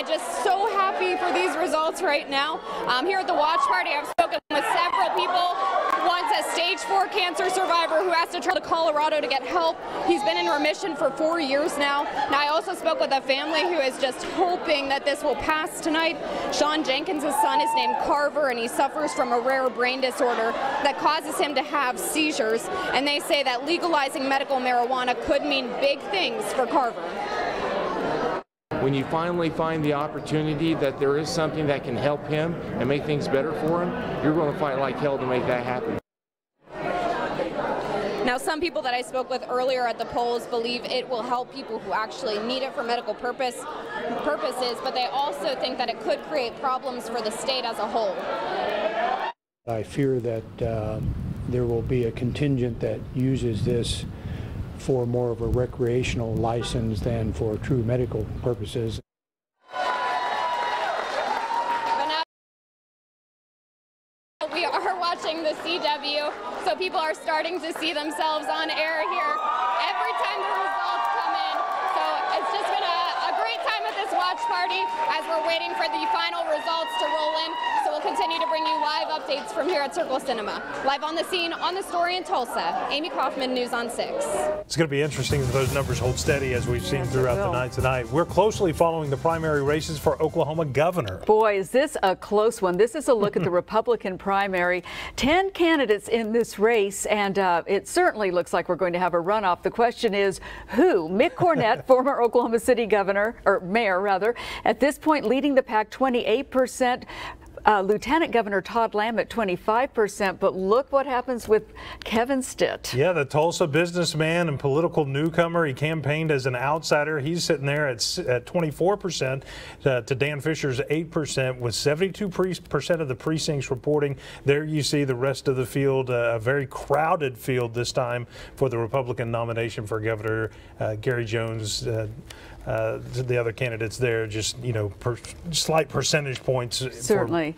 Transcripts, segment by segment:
just so happy for these results right now. Here at the watch party, I've spoken with several people. Once a stage 4 cancer survivor who has to travel to Colorado to get help. He's been in remission for 4 years now. Now, I also spoke with a family who is just hoping that this will pass tonight. Sean Jenkins' son is named Carver, and he suffers from a rare brain disorder that causes him to have seizures. And they say that legalizing medical marijuana could mean big things for Carver. When you finally find the opportunity that there is something that can help him and make things better for him, you're going to fight like hell to make that happen. Now, some people that I spoke with earlier at the polls believe it will help people who actually need it for medical purposes, but they also think that it could create problems for the state as a whole. I fear that there will be a contingent that uses this for more of a recreational license than for true medical purposes. We are watching the CW, so people are starting to see themselves on air here every time the results come in. So it's just been a great time at this watch party as we're waiting for the final results to roll in. So we'll continue to bring you live updates from here at Circle Cinema. Live on the scene, on the story in Tulsa, Amy Kaufman, News on 6. It's going to be interesting if those numbers hold steady as we've seen throughout the night tonight. We're closely following the primary races for Oklahoma governor. Boy, is this a close one. This is a look at the Republican primary. 10 candidates in this race, and it certainly looks like we're going to have a runoff. The question is who? Mick Cornett, former Oklahoma City governor, or mayor rather, at this point leading the pack 28%. Lieutenant Governor Todd Lamb at 25%, but look what happens with Kevin Stitt. Yeah, the Tulsa businessman and political newcomer. He campaigned as an outsider. He's sitting there at 24% to Dan Fisher's 8%, with 72% of the precincts reporting. There you see the rest of the field, a very crowded field this time for the Republican nomination for Governor. Gary Jones, the other candidates there, just, you know, slight percentage points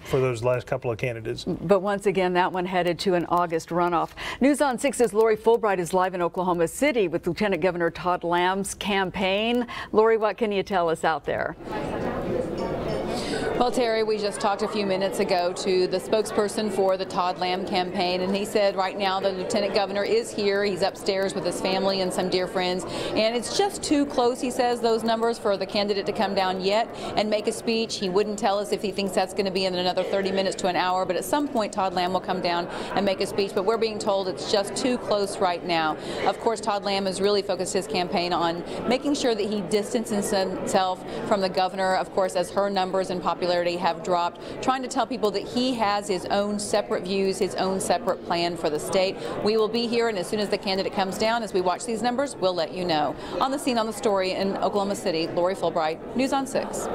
for those last couple of candidates. But once again, that one headed to an August runoff. News on 6's Lori Fulbright is live in Oklahoma City with Lieutenant Governor Todd Lamb's campaign. Lori, what can you tell us out there? Well, Terry, we just talked a few minutes ago to the spokesperson for the Todd Lamb campaign, and he said right now the lieutenant governor is here. He's upstairs with his family and some dear friends, and it's just too close, he says, those numbers for the candidate to come down yet and make a speech. He wouldn't tell us if he thinks that's going to be in another 30 minutes to an hour, but at some point Todd Lamb will come down and make a speech, but we're being told it's just too close right now. Of course, Todd Lamb has really focused his campaign on making sure that he distances himself from the governor, of course, as her numbers and popularity have dropped, trying to tell people that he has his own separate views, his own separate plan for the state. We will be here, and as soon as the candidate comes down, as we watch these numbers, we'll let you know. On the scene, on the story in Oklahoma City, Lori Fulbright, News on 6.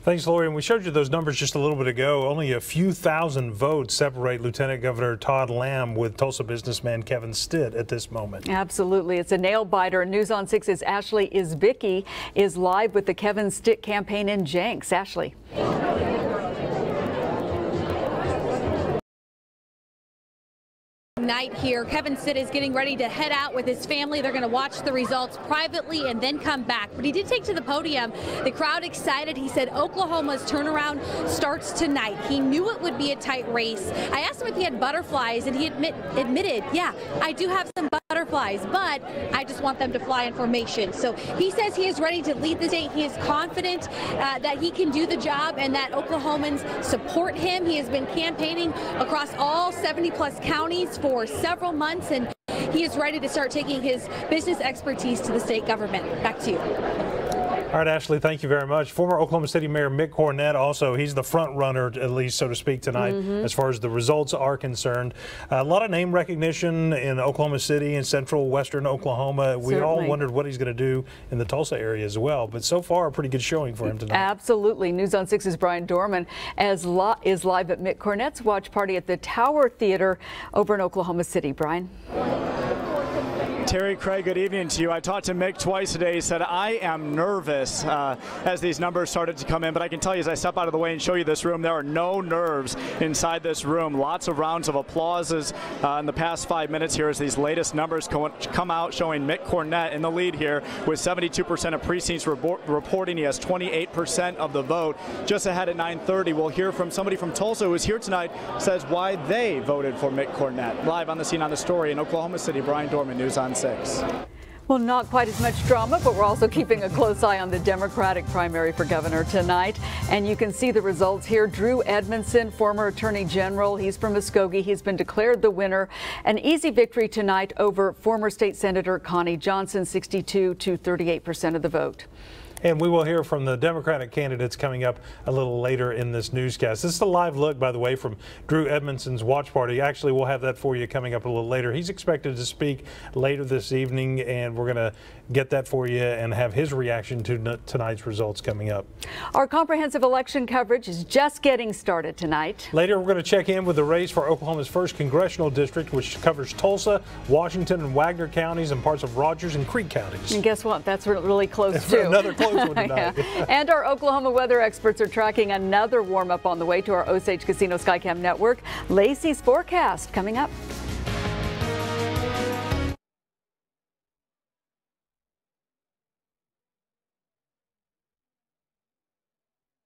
Thanks, Lori. And we showed you those numbers just a little bit ago. Only a few thousand votes separate Lieutenant Governor Todd Lamb with Tulsa businessman Kevin Stitt at this moment. Absolutely. It's a nail biter. News on 6's Ashley Isbicki is live with the Kevin Stitt campaign in Jenks. Ashley. Night here. Kevin Stitt is getting ready to head out with his family. They're going to watch the results privately and then come back. But he did take to the podium. The crowd excited. He said Oklahoma's turnaround starts tonight. He knew it would be a tight race. I asked him if he had butterflies, and he admitted, yeah, I do have some butterflies, but I just want them to fly in formation. So he says he is ready to lead the state. He is confident that he can do the job and that Oklahomans support him. He has been campaigning across all 70-plus counties for several months, and he is ready to start taking his business expertise to the state government. Back to you. All right, Ashley, thank you very much. Former Oklahoma City Mayor Mick Cornett, also, he's the front runner, at least, so to speak, tonight, as far as the results are concerned. A lot of name recognition in Oklahoma City and central western Oklahoma. We all wondered what he's going to do in the Tulsa area as well, but so far, a pretty good showing for him tonight. Absolutely. News on 6's Brian Dorman is live at Mick Cornett's watch party at the Tower Theater over in Oklahoma City. Brian? Terry, Craig, good evening to you. I talked to Mick twice today. He said, I am nervous as these numbers started to come in, but I can tell you as I step out of the way and show you this room, there are no nerves inside this room. Lots of rounds of applauses in the past 5 minutes here as these latest numbers come out showing Mick Cornett in the lead here with 72% of precincts reporting. He has 28% of the vote. Just ahead at 9:30, we'll hear from somebody from Tulsa who is here tonight, says why they voted for Mick Cornett. Live on the scene on the story in Oklahoma City, Brian Dorman, News on 6. Well, not quite as much drama, but we're also keeping a close eye on the Democratic primary for governor tonight. And you can see the results here. Drew Edmondson, former Attorney General, he's from Muskogee. He's been declared the winner. An easy victory tonight over former State Senator Connie Johnson, 62 to 38% of the vote. And we will hear from the Democratic candidates coming up a little later in this newscast. This is a live look, by the way, from Drew Edmondson's watch party. Actually, we'll have that for you coming up a little later. He's expected to speak later this evening, and we're going to get that for you and have his reaction to tonight's results coming up. Our comprehensive election coverage is just getting started tonight. Later, we're going to check in with the race for Oklahoma's first congressional district, which covers Tulsa, Washington, and Wagner counties and parts of Rogers and Creek counties. And guess what? That's really close, too. Another close one tonight. Yeah. And our Oklahoma weather experts are tracking another warm-up on the way to our Osage Casino Skycam network. Lacey's forecast coming up.